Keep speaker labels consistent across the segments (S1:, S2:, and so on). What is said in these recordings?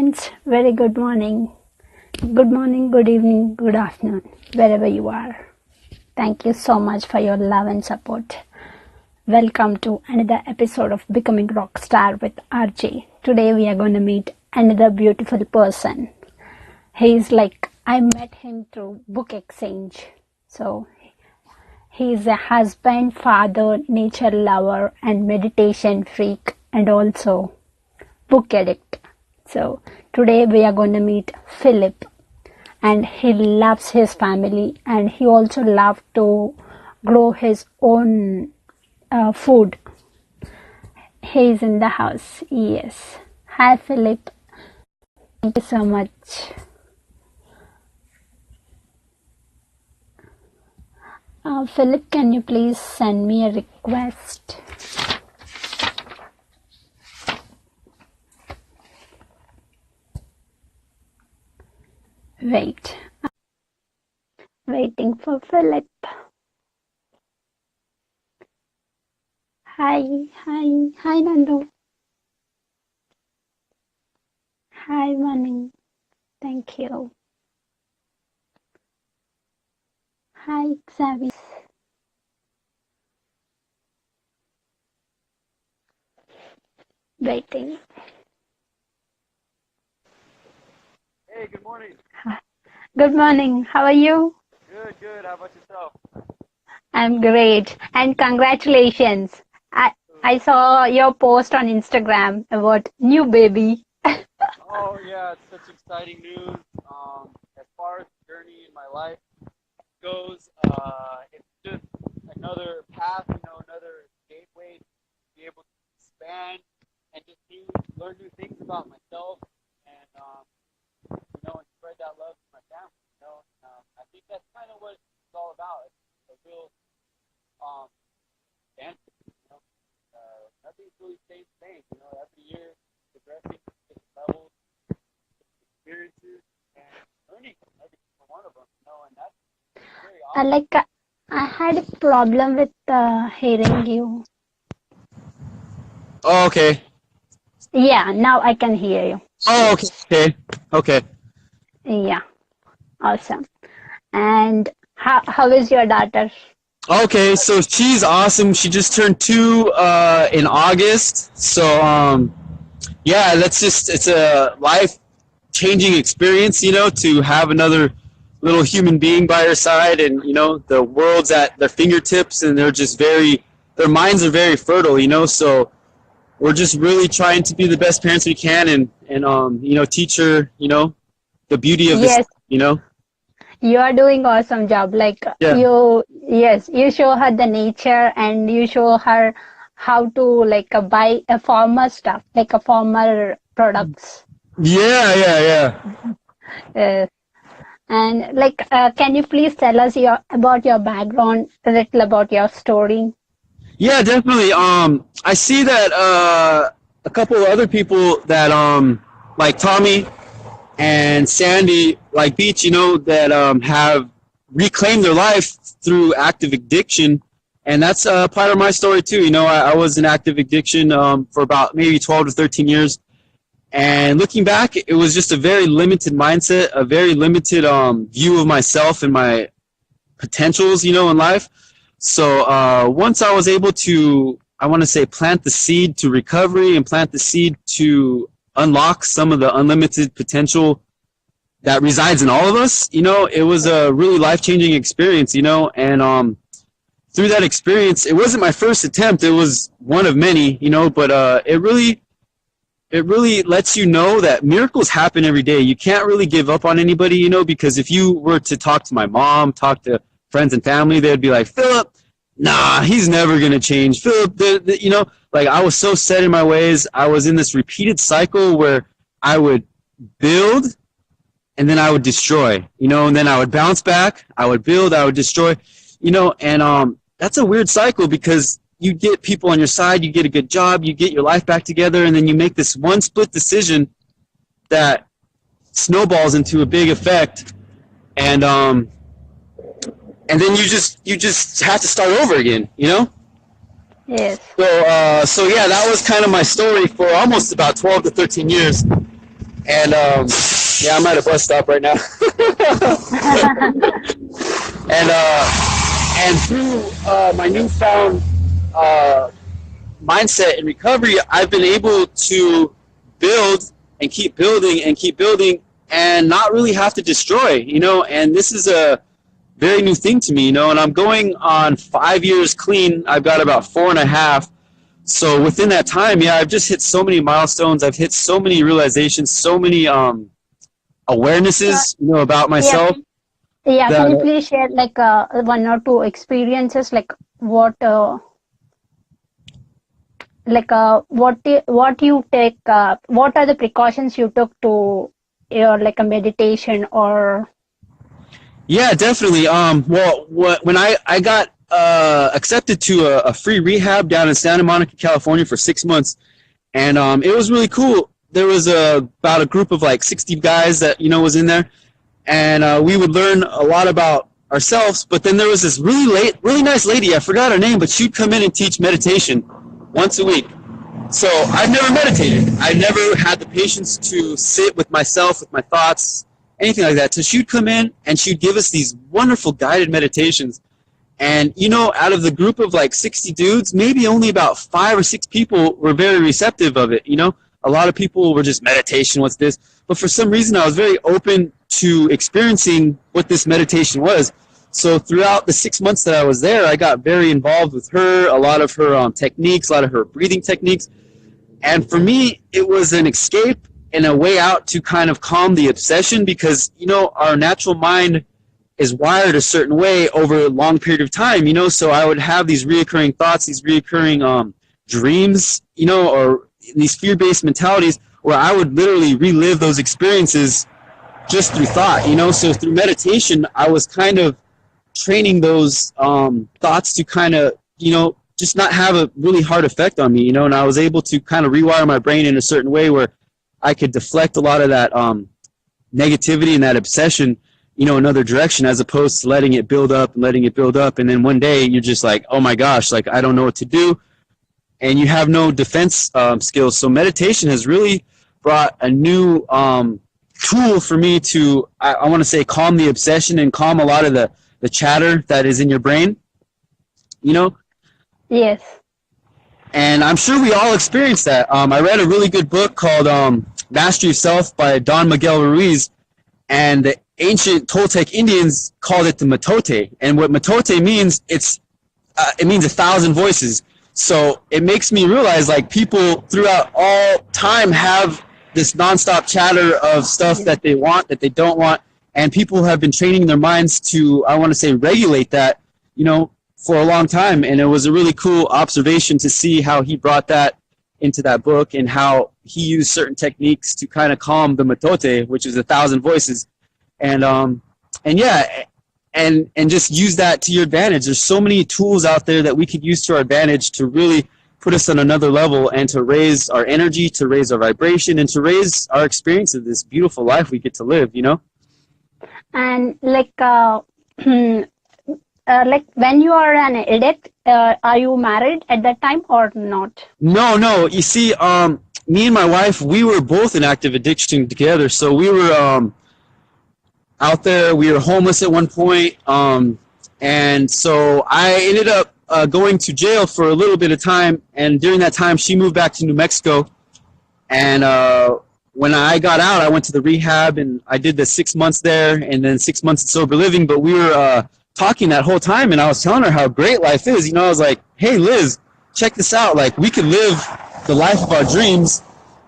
S1: friends, very good morning. Good morning, good evening, good afternoon, wherever you are. Thank you so much for your love and support. Welcome to another episode of Becoming Rockstar with RJ. Today we are going to meet another beautiful person. I met him through book exchange. So he's a husband, father, nature lover, and meditation freak, and also book addict. So today we are going to meet Phillip, and he loves his family, and he also loves to grow his own food. He's in the house. Yes. Hi, Phillip. Thank you so much. Phillip, can you please send me a request? Wait. Waiting for Phillip. Hi, Nandu. Hi, Mani. Thank you. Hi, Xavi. Waiting.
S2: Hey, good morning.
S1: Good morning. How are you?
S2: Good. How about yourself?
S1: I'm great. And congratulations. I saw your post on Instagram about new baby.
S2: Oh, yeah, it's such exciting news. As far as the journey in my life goes, it's just another path, another gateway to be able to expand and just learn new things about myself and, and spread that love to my family, I think that's kind of what it's all about. It's a real advancement, nothing's really staying the same, every year progressing to different levels, experiences, and learning from every single one of them, and that's very awesome.
S1: I had a problem with hearing you.
S2: Oh, okay.
S1: Yeah, now I can hear you.
S2: Oh, okay.
S1: Yeah, awesome. And how is your daughter?
S2: Okay, so she's awesome. She just turned 2 in August. So yeah, it's a life-changing experience, to have another little human being by her side, and the world's at their fingertips, and their minds are very fertile, so we're just really trying to be the best parents we can, and teach her, the beauty of this,
S1: Yes, you are doing awesome job.
S2: Yeah.
S1: You show her the nature, and you show her how to buy a farmer stuff, like a farmer products.
S2: Yeah.
S1: And can you please tell us about your background, a little about your story?
S2: Yeah, definitely. I see that a couple of other people that like Tommy and Sandy, like Beach, that have reclaimed their life through active addiction, and that's part of my story too. I was in active addiction for about maybe 12 to 13 years, and looking back, it was just a very limited mindset, a very limited view of myself and my potentials, in life. So once I was able to, I want to say, plant the seed to recovery and plant the seed to unlock some of the unlimited potential that resides in all of us, it was a really life-changing experience, and through that experience, it wasn't my first attempt, it was one of many, but it really lets you know that miracles happen every day. You can't really give up on anybody, because if you were to talk to my mom, talk to friends and family, they'd be like, Phillip, nah, he's never going to change. Phillip, I was so set in my ways. I was in this repeated cycle where I would build and then I would destroy, and then I would bounce back. I would build, I would destroy, and that's a weird cycle because you get people on your side, you get a good job, you get your life back together, and then you make this one split decision that snowballs into a big effect, and then you just have to start over again,
S1: Yes.
S2: So yeah, that was kind of my story for almost about 12 to 13 years, And yeah, I'm at a bus stop right now. And through my newfound mindset and recovery, I've been able to build and keep building and not really have to destroy, and this is a very new thing to me, and I'm going on 5 years clean. I've got about 4.5. So within that time, yeah, I've just hit so many milestones. I've hit so many realizations, so many awarenesses, about myself.
S1: Yeah, can you please share like one or two experiences, like what you take, what are the precautions you took to your like a meditation or?
S2: Yeah, definitely. Well, when I got accepted to a free rehab down in Santa Monica, California for 6 months, and it was really cool. There was about a group of like 60 guys that was in there, and we would learn a lot about ourselves. But then there was this really nice lady. I forgot her name, but she'd come in and teach meditation once a week. So I've never meditated. I never had the patience to sit with myself, with my thoughts, anything like that. So she'd come in and she'd give us these wonderful guided meditations. And, out of the group of like 60 dudes, maybe only about 5 or 6 people were very receptive of it. A lot of people were just, meditation, what's this? But for some reason, I was very open to experiencing what this meditation was. So throughout the 6 months that I was there, I got very involved with her, a lot of her techniques, a lot of her breathing techniques. And for me, it was an escape and a way out to kind of calm the obsession because, our natural mind is wired a certain way over a long period of time, so I would have these reoccurring thoughts, these reoccurring dreams, or these fear-based mentalities where I would literally relive those experiences just through thought, so through meditation, I was kind of training those thoughts to kind of, just not have a really hard effect on me, and I was able to kind of rewire my brain in a certain way where I could deflect a lot of that negativity and that obsession, another direction, as opposed to letting it build up. And then one day you're just like, oh my gosh, like I don't know what to do. And you have no defense skills. So meditation has really brought a new tool for me to, I want to say, calm the obsession and calm a lot of the chatter that is in your brain,
S1: Yes.
S2: And I'm sure we all experienced that. I read a really good book called Mastery of Self by Don Miguel Ruiz, and the ancient Toltec Indians called it the matote. And what matote means, it means 1,000 voices. So it makes me realize, like, people throughout all time have this nonstop chatter of stuff that they want, that they don't want, and people have been training their minds to, I want to say, regulate that, for a long time. And it was a really cool observation to see how he brought that into that book and how he used certain techniques to kind of calm the matote, which is 1,000 voices. And yeah, and just use that to your advantage. There's so many tools out there that we could use to our advantage to really put us on another level and to raise our energy, to raise our vibration, and to raise our experience of this beautiful life we get to live,
S1: And like when you are an addict, are you married at that time or not?
S2: No. You see, me and my wife, we were both in active addiction together. So we were out there. We were homeless at one point. And so I ended up going to jail for a little bit of time. And during that time, she moved back to New Mexico. And when I got out, I went to the rehab and I did the 6 months there and then 6 months of sober living. But we were talking that whole time, and I was telling her how great life is. I was like, hey, Liz, check this out. Like, we could live the life of our dreams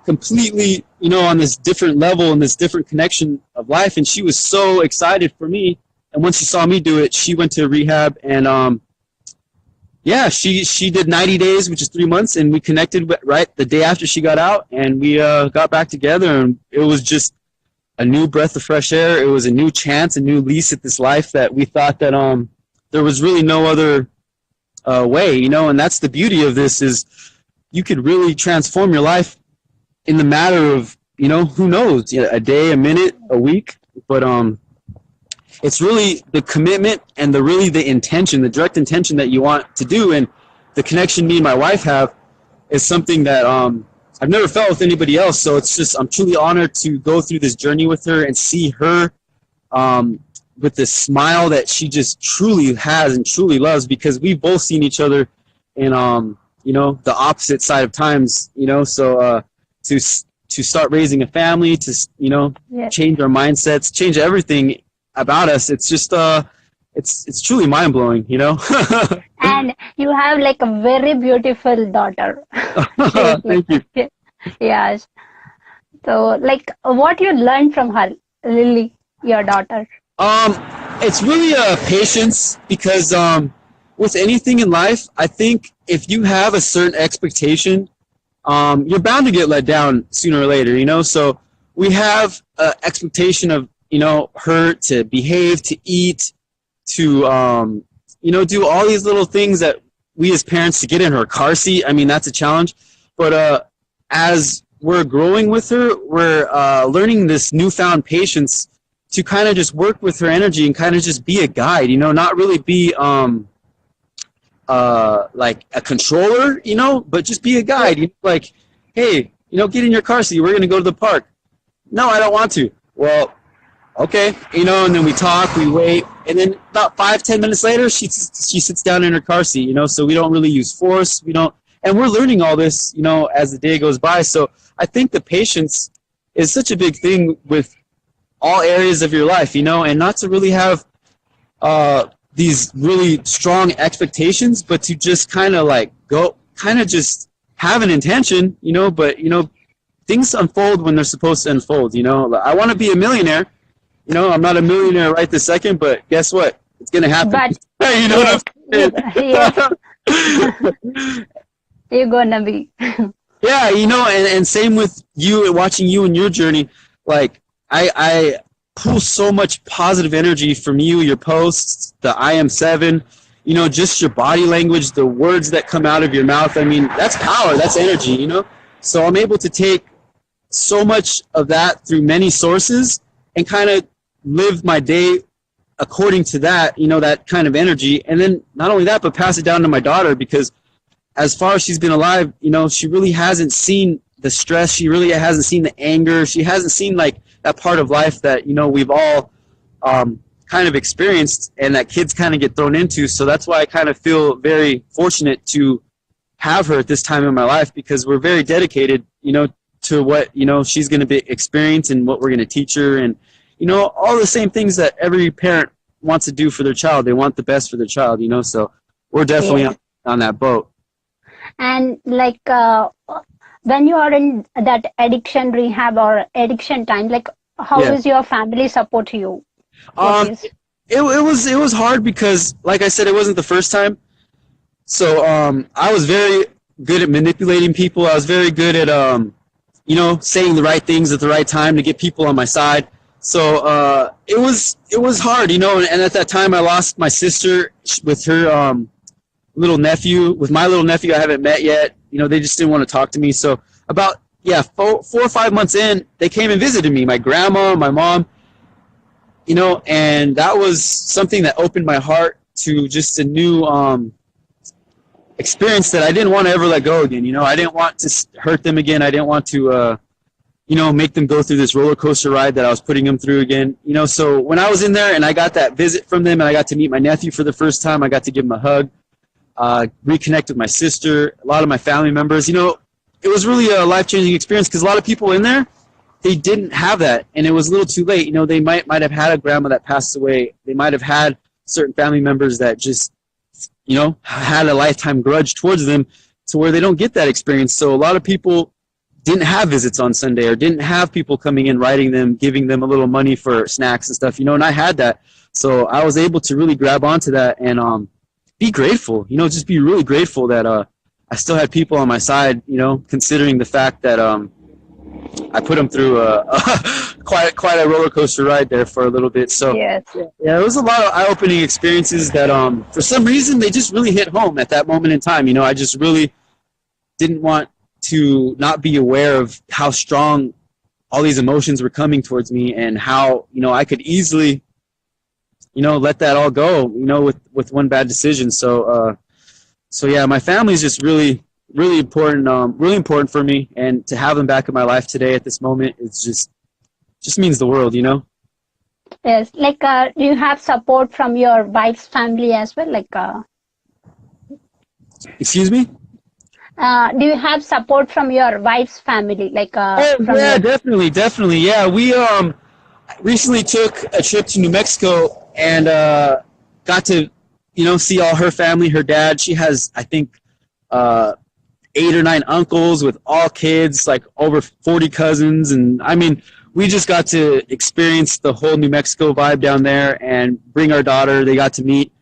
S2: completely, on this different level and this different connection of life. And she was so excited for me. And once she saw me do it, she went to rehab, and yeah, she did 90 days, which is 3 months, and we connected right the day after she got out, and we got back together, and it was just a new breath of fresh air. It was a new chance, a new lease at this life that we thought that there was really no other way, and that's the beauty of this, is you could really transform your life in the matter of, who knows, a day, a minute, a week, but it's really the commitment and the intention, the direct intention that you want to do. And the connection me and my wife have is something that I've never felt with anybody else. So it's just, I'm truly honored to go through this journey with her and see her with this smile that she just truly has and truly loves, because we've both seen each other in, the opposite side of times, so to start raising a family, to, change our mindsets, change everything about us. It's just, it's truly mind blowing,
S1: And you have like a very beautiful daughter.
S2: Thank you.
S1: Yes. So, like, what you learned from her, Lily, your daughter?
S2: It's really patience, because with anything in life, I think if you have a certain expectation, you're bound to get let down sooner or later, So we have an expectation of, her to behave, to eat, to, do all these little things that we as parents, to get in her car seat. I mean, that's a challenge. But as we're growing with her, we're learning this newfound patience to kind of just work with her energy and kind of just be a guide, not really be like a controller, but just be a guide. Like, hey, get in your car seat. We're going to go to the park. No, I don't want to. Well, okay, and then we talk, we wait, and then about 5-10 minutes later, she sits down in her car seat, so we don't really use force. And we're learning all this, as the day goes by. So I think the patience is such a big thing with all areas of your life, and not to really have these really strong expectations, but to just kind of like go, kind of just have an intention, but, things unfold when they're supposed to unfold, I want to be a millionaire. I'm not a millionaire right this second, but guess what? It's going to happen.
S1: But,
S2: what I'm
S1: yes. You're going to be.
S2: Yeah, and same with you, watching you and your journey. Like, I pull so much positive energy from you, your posts, the I am 7, just your body language, the words that come out of your mouth. I mean, that's power, that's energy, So I'm able to take so much of that through many sources and kind of live my day according to that, that kind of energy. And then not only that, but pass it down to my daughter, because as far as she's been alive, she really hasn't seen the stress. She really hasn't seen the anger. She hasn't seen like that part of life that, we've all kind of experienced and that kids kind of get thrown into. So that's why I kind of feel very fortunate to have her at this time in my life, because we're very dedicated, to what, she's going to be experience and what we're going to teach her. And, all the same things that every parent wants to do for their child. They want the best for their child, so we're definitely on that boat.
S1: And like when you are in that addiction rehab or addiction time, like how is your family support to you?
S2: It was hard because, like I said, it wasn't the first time. So I was very good at manipulating people. I was very good at saying the right things at the right time to get people on my side. So it was hard, and at that time I lost my sister with her little nephew. With my little nephew, I haven't met yet. They just didn't want to talk to me. So about 4 or 5 months in, they came and visited me. My grandma, my mom, and that was something that opened my heart to just a new experience that I didn't want to ever let go again. I didn't want to hurt them again. I didn't want to make them go through this roller coaster ride that I was putting them through again. So when I was in there and I got that visit from them and I got to meet my nephew for the first time, I got to give him a hug, reconnect with my sister, a lot of my family members. It was really a life-changing experience, because a lot of people in there, they didn't have that, and it was a little too late. They might have had a grandma that passed away. They might have had certain family members that just, had a lifetime grudge towards them, to where they don't get that experience. So a lot of people didn't have visits on Sunday, or didn't have people coming in, writing them, giving them a little money for snacks and stuff, and I had that. So I was able to really grab onto that and be grateful, just be really grateful that I still had people on my side, considering the fact that I put them through quite a roller coaster ride there for a little bit. So
S1: Yes.
S2: yeah, it was a lot of eye-opening experiences that for some reason they just really hit home at that moment in time. I just really didn't want to not be aware of how strong all these emotions were coming towards me, and how I could easily let that all go with one bad decision. So yeah, my family's just really really important for me. And to have them back in my life today at this moment, it's just means the world, you know?
S1: Yes, like do you have support from your wife's family as well? Like,
S2: Excuse me?
S1: do you have support from your wife's family? Like,
S2: Oh
S1: from
S2: yeah,
S1: your
S2: definitely. Yeah, we recently took a trip to New Mexico and got to, you know, see all her family. Her dad, she has, I think, 8 or 9 uncles with all kids, like over 40 cousins, and I mean, we just got to experience the whole New Mexico vibe down there and bring our daughter. They got to meet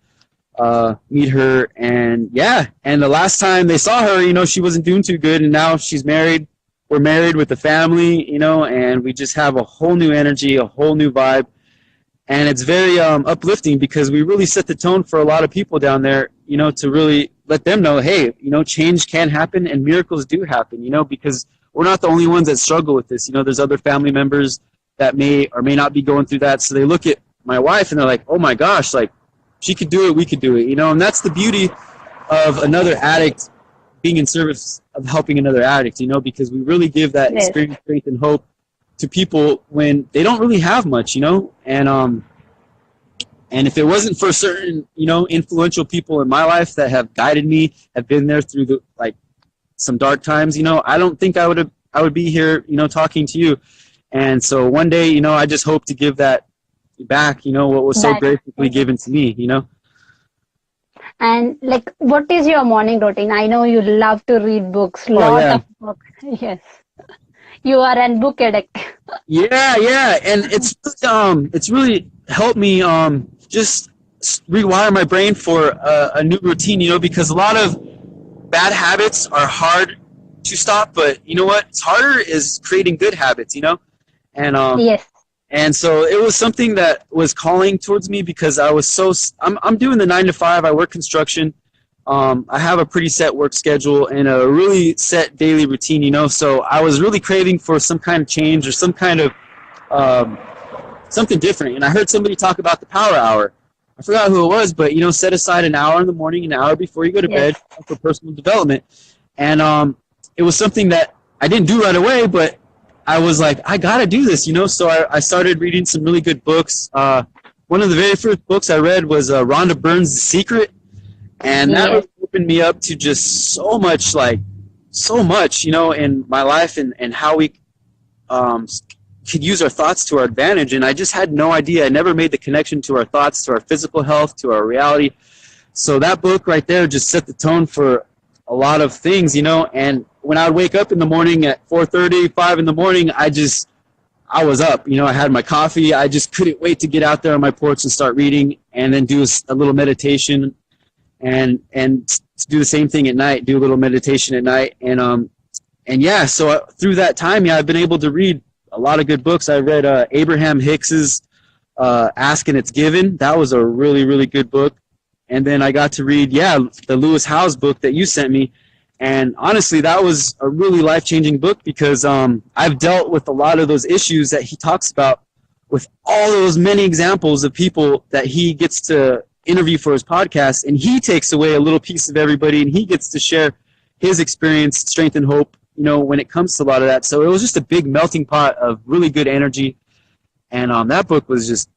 S2: her, and yeah, and the last time they saw her, you know, she wasn't doing too good, and now she's married. We're married with a family, you know, and we just have a whole new energy, a whole new vibe, and it's very uplifting because we really set the tone for a lot of people down there, you know, to really let them know, hey, you know, change can happen and miracles do happen, you know, because we're not the only ones that struggle with this. You know, there's other family members that may or may not be going through that, so they look at my wife and they're like, oh my gosh, like, she could do it, we could do it, you know, and that's the beauty of another addict being in service of helping another addict, you know, because we really give that
S1: yes,
S2: experience, strength, and hope to people when they don't really have much, you know, and if it wasn't for certain, you know, influential people in my life that have guided me, have been there through the like some dark times, you know, I don't think I would be here, you know, talking to you. And so one day, you know, I just hope to give that back, you know, what was so
S1: back.
S2: graciously given to me, you know.
S1: And like, what is your morning routine? I know you love to read books,
S2: Oh
S1: lot
S2: yeah.
S1: of books. Yes, you are an book addict.
S2: Yeah, and it's really helped me just rewire my brain for a new routine, you know, because a lot of bad habits are hard to stop, but you know what's harder is creating good habits, you know, and
S1: Yes,
S2: and so it was something that was calling towards me because I was I'm doing the 9 to 5. I work construction. I have a pretty set work schedule and a really set daily routine, you know, so I was really craving for some kind of change or some kind of something different. And I heard somebody talk about the power hour. I forgot who it was, but, you know, set aside an hour in the morning, an hour before you go to bed
S1: yes,
S2: for personal development. And it was something that I didn't do right away, but I was like, I got to do this, you know, so I started reading some really good books. One of the very first books I read was Rhonda Byrne's The Secret. And that
S1: yes,
S2: really opened me up to just so much, you know, in my life and how we could use our thoughts to our advantage. And I just had no idea. I never made the connection to our thoughts, to our physical health, to our reality. So that book right there just set the tone for a lot of things, you know. And when I would wake up in the morning at 4:30, 5 in the morning, I was up, you know, I had my coffee. I just couldn't wait to get out there on my porch and start reading and then do a little meditation and do the same thing at night, do a little meditation at night. And yeah, so through that time, yeah, I've been able to read a lot of good books. I read Abraham Hicks's Ask and It's Given. That was a really, really good book. And then I got to read, the Lewis Howes book that you sent me. And honestly, that was a really life-changing book because I've dealt with a lot of those issues that he talks about with all those many examples of people that he gets to interview for his podcast, and he takes away a little piece of everybody, and he gets to share his experience, strength, and hope, you know, when it comes to a lot of that. So it was just a big melting pot of really good energy, and that book was just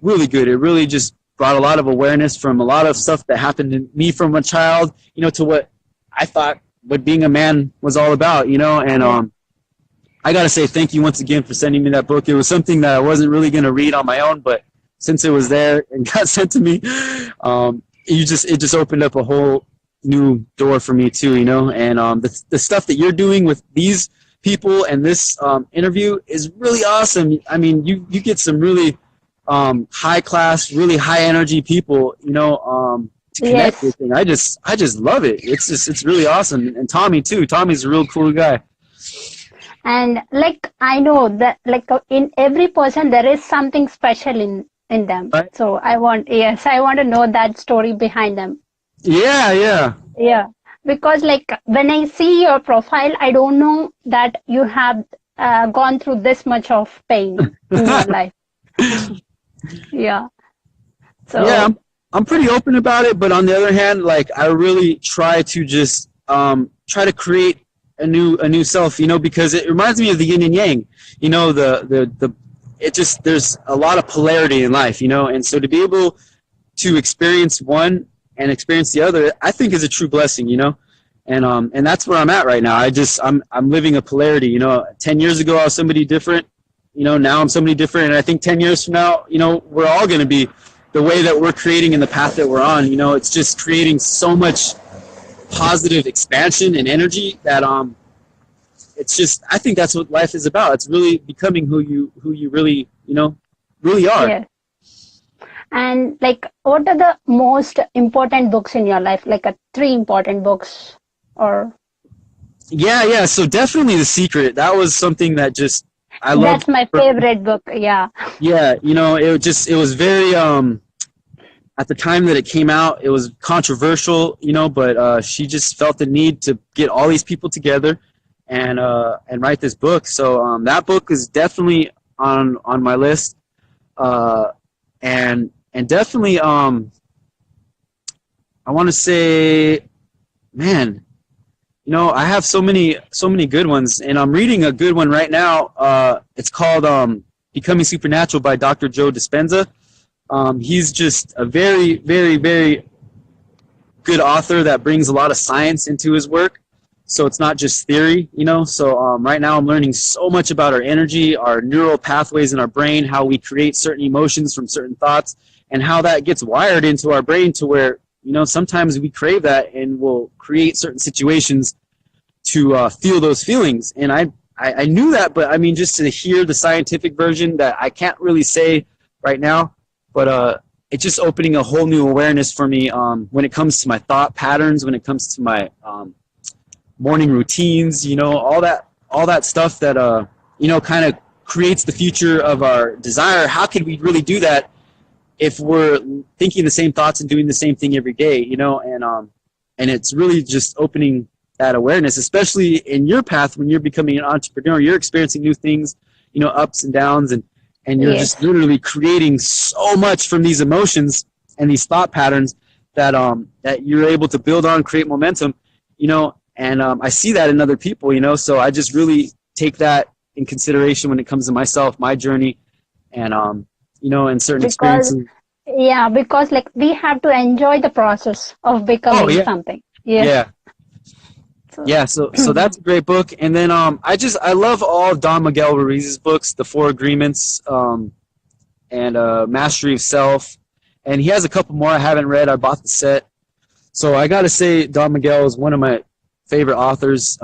S2: really good. It really just brought a lot of awareness from a lot of stuff that happened to me from a child, you know, to what I thought what being a man was all about, you know. And I got to say thank you once again for sending me that book. It was something that I wasn't really going to read on my own, but since it was there and got sent to me, it just opened up a whole new door for me too, you know. And the stuff that you're doing with these people and this interview is really awesome. I mean, you get some really high class, really high energy people, you know, to connect with. And I just love it. It's really awesome. And Tommy too. Tommy's a real cool guy.
S1: and like I know that like in every person there is something special in them.
S2: Right?
S1: So I want to know that story behind them.
S2: Yeah.
S1: Yeah, because like when I see your profile, I don't know that you have gone through this much of pain in your life. Yeah. So
S2: Yeah, I'm pretty open about it, but on the other hand, like I really try to just try to create a new self, because it reminds me of the yin and yang, it just, there's a lot of polarity in life, and so to be able to experience one and experience the other, I think is a true blessing, and that's where I'm at right now. I'm living a polarity, 10 years ago I was somebody different, now I'm somebody different, and I think 10 years from now, we're all going to be the way that we're creating and the path that we're on. It's just creating so much positive expansion and energy that it's just, I think that's what life is about. It's really becoming who you really really are.
S1: Yes. And like, what are the most important books in your life? Like 3 important books, or?
S2: Yeah. So definitely The Secret. That was something that just I love.
S1: That's my favorite book. Yeah.
S2: Yeah, it was very at the time that it came out, it was controversial, but she just felt the need to get all these people together and write this book. So that book is definitely on my list, and definitely I want to say, man, I have so many good ones, and I'm reading a good one right now. It's called Becoming Supernatural by Dr. Joe Dispenza. He's just a very, very, very good author that brings a lot of science into his work. So it's not just theory, So right now I'm learning so much about our energy, our neural pathways in our brain, how we create certain emotions from certain thoughts, and how that gets wired into our brain to where, sometimes we crave that and we'll create certain situations to feel those feelings. And I knew that, but I mean, just to hear the scientific version that I can't really say right now, but it's just opening a whole new awareness for me when it comes to my thought patterns, when it comes to my morning routines, all that stuff that kind of creates the future of our desire. How can we really do that if we're thinking the same thoughts and doing the same thing every day, and it's really just opening that awareness, especially in your path when you're becoming an entrepreneur. You're experiencing new things, ups and downs, and you're
S1: Yes.
S2: just literally creating so much from these emotions and these thought patterns that that you're able to build on, create momentum, and I see that in other people, so I just really take that in consideration when it comes to myself, my journey, and in certain experiences.
S1: Because like we have to enjoy the process of becoming something.
S2: Yeah. So that's a great book. And then I love all of Don Miguel Ruiz's books, The 4 Agreements, and Mastery of Self. And he has a couple more I haven't read. I bought the set. So I got to say Don Miguel is one of my favorite authors.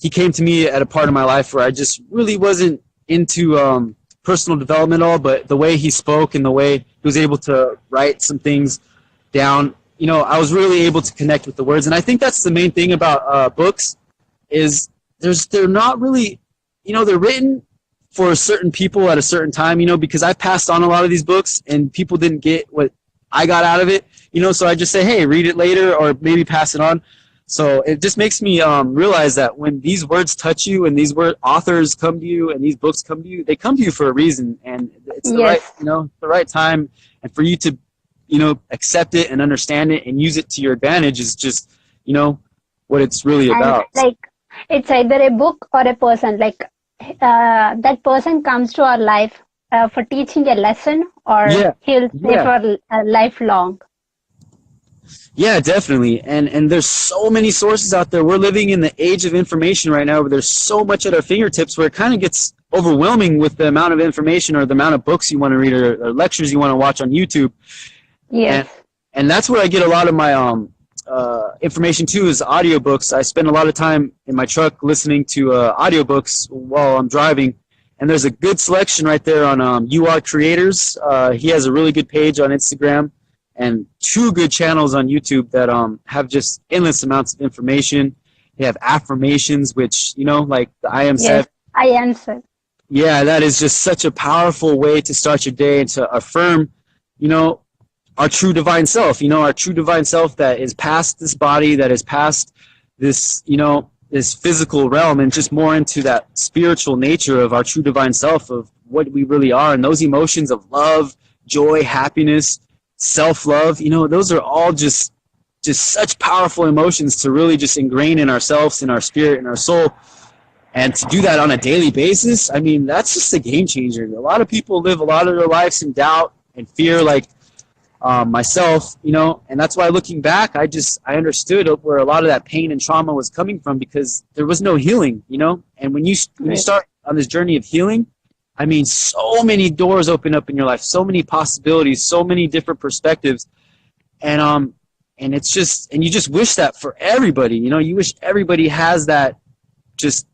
S2: He came to me at a part of my life where I just really wasn't into personal development at all, but the way he spoke and the way he was able to write some things down, I was really able to connect with the words. And I think that's the main thing about books is they're not really, they're written for certain people at a certain time, because I passed on a lot of these books and people didn't get what I got out of it, so I just say, hey, read it later or maybe pass it on. So it just makes me realize that when these words touch you and these authors come to you and these books come to you, they come to you for a reason, and it's the right time, and for you to accept it and understand it and use it to your advantage is just what it's really about.
S1: Like, it's either a book or a person. Like that person comes to our life for teaching a lesson, or he'll stay for lifelong.
S2: Yeah, definitely. And there's so many sources out there. We're living in the age of information right now where there's so much at our fingertips where it kind of gets overwhelming with the amount of information or the amount of books you want to read or lectures you want to watch on YouTube.
S1: Yes.
S2: And that's where I get a lot of my information too, is audiobooks. I spend a lot of time in my truck listening to audiobooks while I'm driving. And there's a good selection right there on You Are Creators. He has a really good page on Instagram and 2 good channels on YouTube that have just endless amounts of information. They have affirmations, which, like the I Am Set.
S1: I Am Set.
S2: Yeah, that is just such a powerful way to start your day and to affirm, our true divine self, our true divine self that is past this body, that is past this, this physical realm, and just more into that spiritual nature of our true divine self, of what we really are. And those emotions of love, joy, happiness, self-love, those are all just just such powerful emotions to really just ingrain in ourselves, in our spirit, in our soul. And to do that on a daily basis, I mean, that's just a game changer. A lot of people live a lot of their lives in doubt and fear, like myself, you know, and that's why looking back, I understood where a lot of that pain and trauma was coming from, because there was no healing, you know. And when you start on this journey of healing, I mean, so many doors open up in your life, so many possibilities, so many different perspectives, and it's just, and you just wish that for everybody, you know. You wish everybody has that, just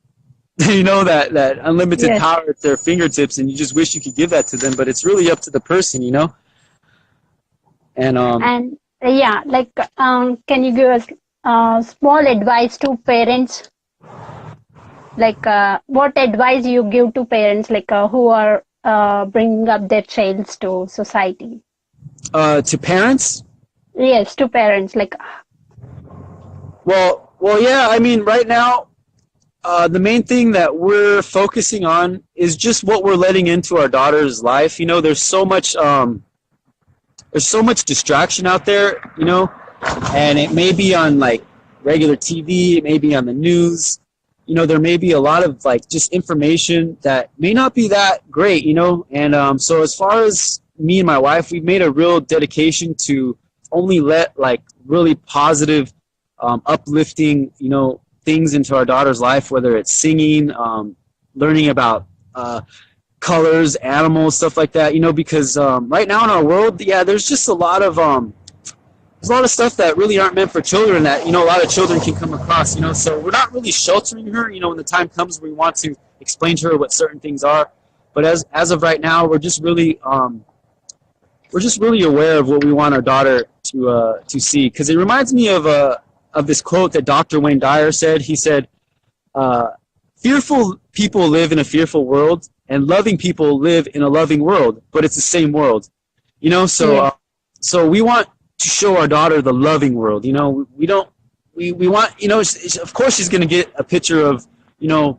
S2: you know, that unlimited power at their fingertips, and you just wish you could give that to them, but it's really up to the person, you know. And
S1: yeah, like can you give us small advice to parents, like what advice you give to parents, like who are bringing up their childs to society?
S2: To parents?
S1: Yes, to parents, like
S2: well yeah, I mean, right now the main thing that we're focusing on is just what we're letting into our daughter's life. You know, there's so much distraction out there, you know, and it may be on like regular TV, it may be on the news, you know, there may be a lot of like just information that may not be that great, you know. And so as far as me and my wife, we've made a real dedication to only let like really positive, uplifting, you know, things into our daughter's life, whether it's singing, learning about colors, animals, stuff like that, you know, because right now in our world, yeah, there's just a lot of stuff that really aren't meant for children that, you know, a lot of children can come across, you know. So we're not really sheltering her, you know. When the time comes, we want to explain to her what certain things are, but as of right now, we're just really aware of what we want our daughter to see, because it reminds me of this quote that Dr. Wayne Dyer said. He said, fearful people live in a fearful world, and loving people live in a loving world, but it's the same world, you know. So so we want to show our daughter the loving world, you know. We want, you know, of course she's going to get a picture of, you know,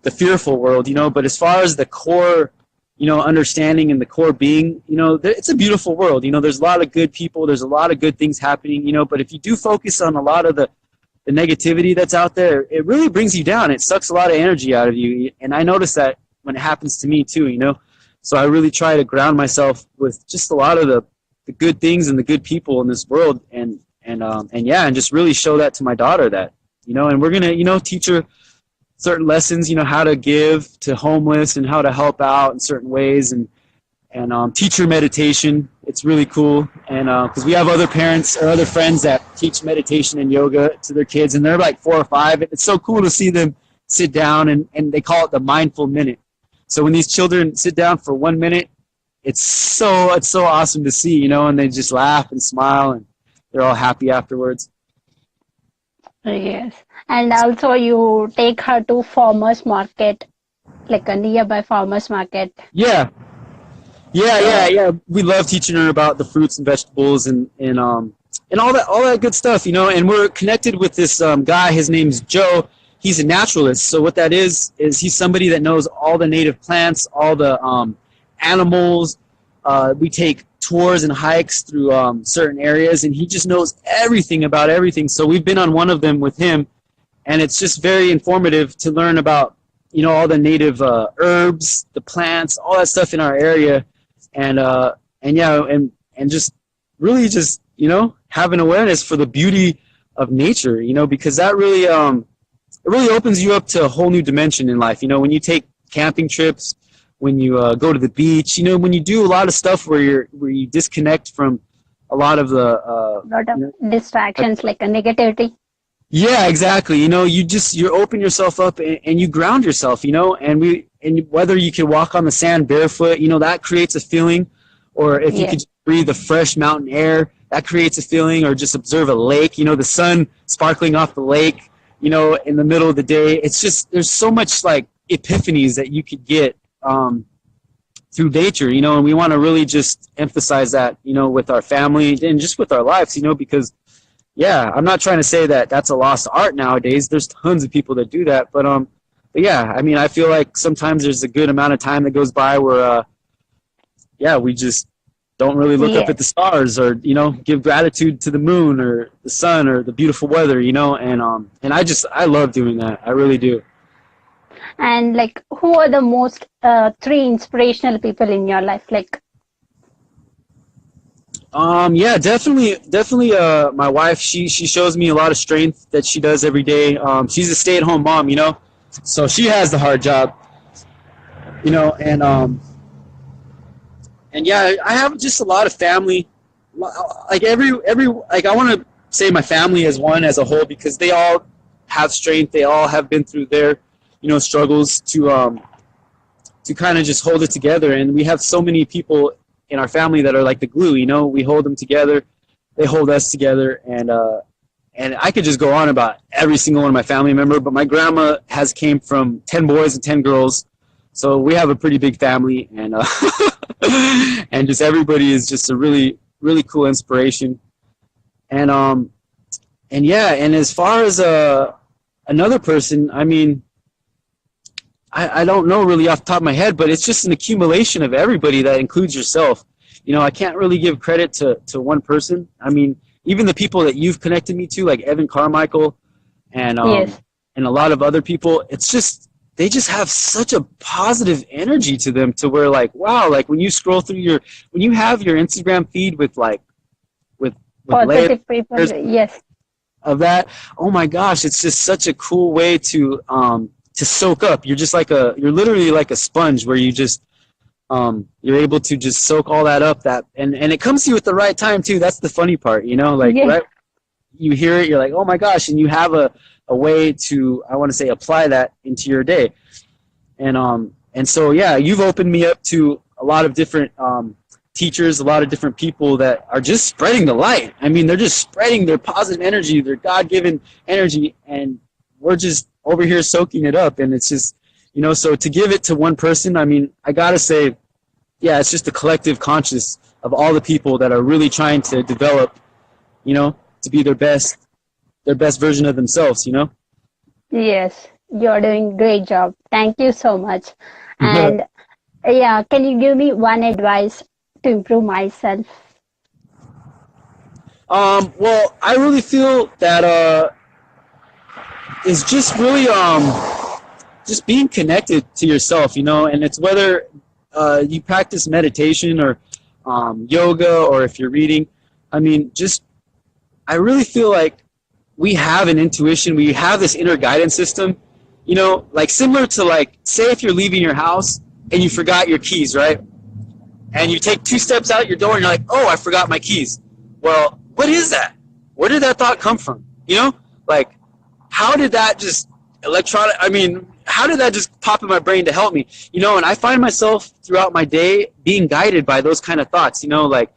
S2: the fearful world, you know, but as far as the core, you know, understanding and the core being, you know, it's a beautiful world, you know. There's a lot of good people, there's a lot of good things happening, you know, but if you do focus on a lot of the negativity that's out there, it really brings you down. It sucks a lot of energy out of you, and I notice that when it happens to me too, you know. So I really try to ground myself with just a lot of the good things and the good people in this world, and just really show that to my daughter, that, you know. And we're gonna, you know, teach her certain lessons, you know, how to give to homeless and how to help out in certain ways, and teach her meditation. It's really cool, and because we have other parents or other friends that teach meditation and yoga to their kids, and they're like 4 or 5. It's so cool to see them sit down, and they call it the mindful minute. So when these children sit down for 1 minute, it's so awesome to see, you know, and they just laugh and smile, and they're all happy afterwards.
S1: yes. And also you take her to farmers market, like a nearby farmers market.
S2: Yeah. We love teaching her about the fruits and vegetables and all that good stuff, you know. And we're connected with this guy. His name's Joe. He's a naturalist. So what that is he's somebody that knows all the native plants, all the animals. We take tours and hikes through certain areas, and he just knows everything about everything. So we've been on one of them with him, and it's just very informative to learn about, you know, all the native herbs, the plants, all that stuff in our area, and just really just, you know, have an awareness for the beauty of nature, you know, because that really it really opens you up to a whole new dimension in life. You know, when you take camping trips, when you go to the beach, you know, when you do a lot of stuff where you disconnect from a lot of the
S1: distractions, like a negativity.
S2: Yeah, exactly. You know, you open yourself up, and you ground yourself, you know, and whether you can walk on the sand barefoot, you know, that creates a feeling, or if you could breathe the fresh mountain air, that creates a feeling, or just observe a lake, you know, the sun sparkling off the lake, you know, in the middle of the day. It's just, there's so much like epiphanies that you could get through nature, you know, and we want to really just emphasize that, you know, with our family and just with our lives, you know, because yeah, I'm not trying to say that that's a lost art nowadays. There's tons of people that do that, but yeah, I mean, I feel like sometimes there's a good amount of time that goes by where we just don't really look up
S1: Yes.
S2: at the stars, or give gratitude to the moon or the sun or the beautiful weather, and I love doing that. I really do.
S1: And like, who are the most three inspirational people in your life? Like,
S2: Yeah, definitely. My wife, she shows me a lot of strength that she does every day. She's a stay-at-home mom, so she has the hard job, and yeah, I have just a lot of family. Like like I want to say my family as one as a whole, because they all have strength. They all have been through their, struggles to kind of just hold it together. And we have so many people in our family that are like the glue. We hold them together. They hold us together. And I could just go on about every single one of my family member. But my grandma came from 10 boys and 10 girls. So we have a pretty big family, and and just everybody is just a really, really cool inspiration. And yeah, and as far as another person, I mean, I don't know really off the top of my head, but it's just an accumulation of everybody that includes yourself. I can't really give credit to one person. I mean, even the people that you've connected me to, like Evan Carmichael and
S1: yes,
S2: and a lot of other people, it's just, they just have such a positive energy to them, to where like, wow, like when you scroll through when you have your Instagram feed with
S1: positive people. Yes,
S2: of that, oh my gosh, it's just such a cool way to soak up. You're just you're literally like a sponge, where you just you're able to just soak all that up, and it comes to you at the right time too. That's the funny part, like
S1: yes,
S2: right, you hear it, you're like, oh my gosh, and you have a way to, I want to say, apply that into your day. And so yeah, you've opened me up to a lot of different teachers, a lot of different people that are just spreading the light. I mean, they're just spreading their positive energy, their God-given energy, and we're just over here soaking it up. And it's just, so to give it to one person, I mean, I gotta say, yeah, it's just the collective conscious of all the people that are really trying to develop, to be their best version of themselves,
S1: yes. You're doing great job. Thank you so much. And yeah, can you give me one advice to improve myself?
S2: Well, I really feel that is just really just being connected to yourself, and it's whether you practice meditation or yoga, or if you're reading. I mean, I really feel like we have an intuition, we have this inner guidance system, like similar to, like, say if you're leaving your house and you forgot your keys, right? And you take 2 steps out your door and you're like, oh, I forgot my keys. Well, what is that? Where did that thought come from? Like, how did that just how did that just pop in my brain to help me? And I find myself throughout my day being guided by those kind of thoughts, like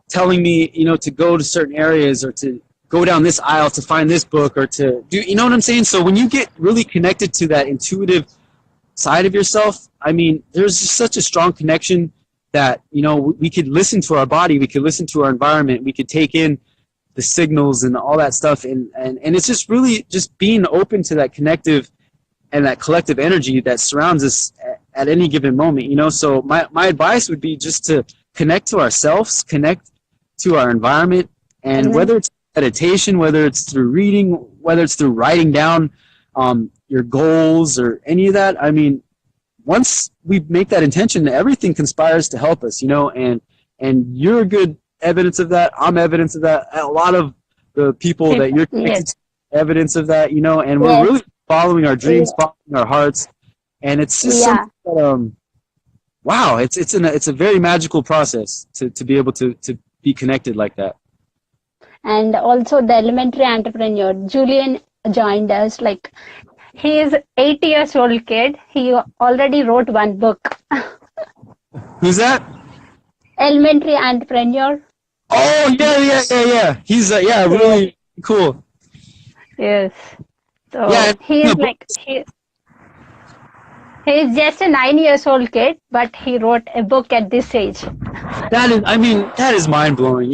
S2: telling me, to go to certain areas, or to go down this aisle to find this book, or to do, you know what I'm saying? So when you get really connected to that intuitive side of yourself, I mean, there's just such a strong connection that, we could listen to our body, we could listen to our environment, we could take in the signals and all that stuff. And it's just really just being open to that connective and that collective energy that surrounds us at any given moment, So my advice would be just to connect to ourselves, connect to our environment, and whether it's meditation, whether it's through reading, whether it's through writing down your goals or any of that, I mean, once we make that intention, everything conspires to help us, and you're a good evidence of that. I'm evidence of that. A lot of the people that you're connected to, evidence of that, and we're really following our dreams, following our hearts, and it's just something that, wow, it's a very magical process to be able to be connected like that.
S1: And also the elementary entrepreneur, Julian, joined us. Like, he is 8 years old kid. He already wrote one book.
S2: Who's that?
S1: Elementary entrepreneur.
S2: Oh, yeah. He's really cool.
S1: Yes. So
S2: yeah,
S1: he is like he is just a 9 years old kid, but he wrote a book at this age.
S2: That is mind blowing,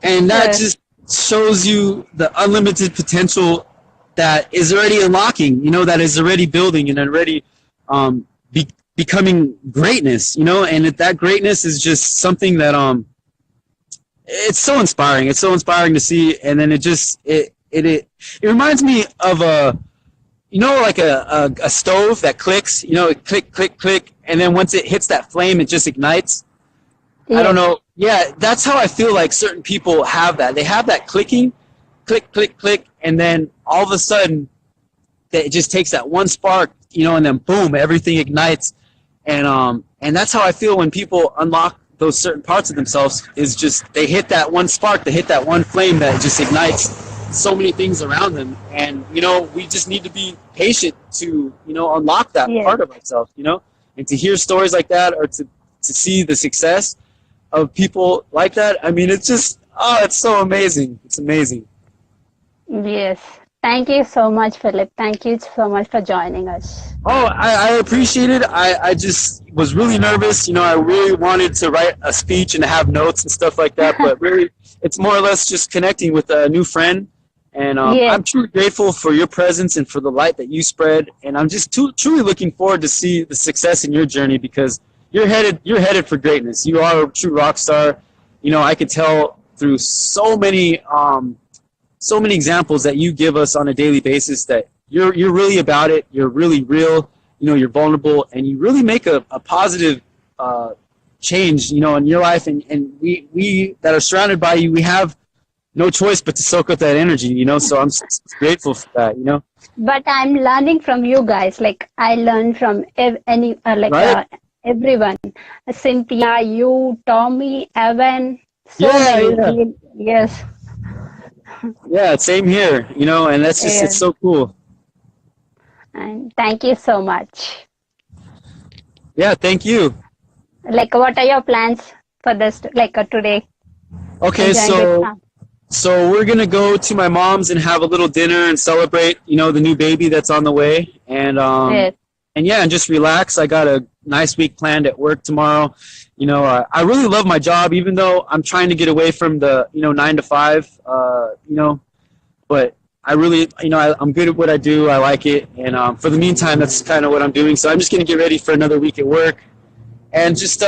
S2: and that just shows you the unlimited potential that is already unlocking, that is already building and already becoming greatness, and that greatness is just something that it's so inspiring. It's so inspiring to see, and then it reminds me of like a stove that clicks. It click, click, click, and then once it hits that flame, it just ignites. I don't
S1: Yes.
S2: know. Yeah, that's how I feel like certain people have that. They have that clicking, click, click, click, and then all of a sudden, it just takes that one spark, and then boom, everything ignites. And that's how I feel when people unlock those certain parts of themselves. Is just they hit that one spark, they hit that one flame that just ignites so many things around them. And we just need to be patient to unlock that
S1: Yes.
S2: part of ourselves. And to hear stories like that, or to see the success of people like that. I mean, it's just it's so amazing. It's amazing.
S1: Yes. Thank you so much, Philip. Thank you so much for joining us.
S2: Oh, I appreciate it. I just was really nervous. I really wanted to write a speech and have notes and stuff like that. But really, it's more or less just connecting with a new friend. And
S1: Yes.
S2: I'm truly grateful for your presence and for the light that you spread. And I'm just truly looking forward to see the success in your journey, because you're headed for greatness. You are a true rock star. I could tell through so many examples that you give us on a daily basis that you're really about it. You're really real. You're vulnerable, and you really make a positive change, in your life. And we that are surrounded by you, we have no choice but to soak up that energy, So I'm grateful for that.
S1: But I'm learning from you guys. Like I learn from
S2: Right?
S1: everyone. Cynthia, you, Tommy, Evan, so
S2: Yeah, yeah,
S1: many. Yes.
S2: yeah. Same here, and that's just it's
S1: Yes.
S2: so cool.
S1: And thank you so much.
S2: Yeah, thank you.
S1: Like, what are your plans for this? Like today,
S2: Okay,
S1: enjoying with fam.
S2: so we're gonna go to my mom's and have a little dinner and celebrate, the new baby that's on the way,
S1: Yes.
S2: and yeah, and just relax. I got a nice week planned at work tomorrow. I really love my job, even though I'm trying to get away from the 9 to 5. But I really, I'm good at what I do. I like it, and for the meantime, that's kind of what I'm doing. So I'm just gonna get ready for another week at work, and just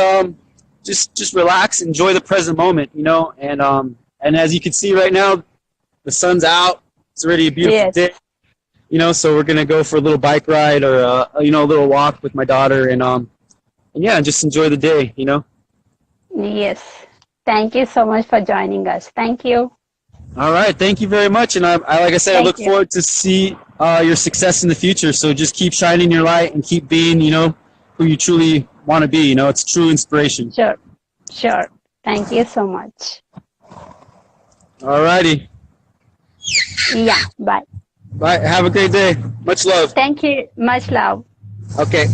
S2: relax, enjoy the present moment, and as you can see right now, the sun's out. It's already a beautiful
S1: Yes.
S2: day, So we're gonna go for a little bike ride, or a little walk with my daughter, and yeah, just enjoy the day,
S1: Yes. Thank you so much for joining us. Thank you.
S2: All right, thank you very much, and I like I said, I
S1: Thank
S2: look
S1: you.
S2: forward to see your success in the future. So just keep shining your light and keep being, who you truly want to be. It's true inspiration.
S1: Sure. Sure. Thank you so much.
S2: All righty,
S1: Yeah. Bye.
S2: bye. Have a great day. Much love.
S1: Thank you. Much love.
S2: Okay.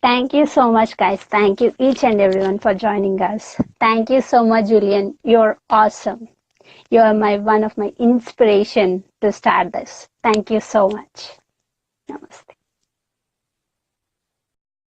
S1: Thank you so much, guys. Thank you each and everyone for joining us. Thank you so much, Julian. You're awesome. You are one of my inspiration to start this. Thank you so much. Namaste.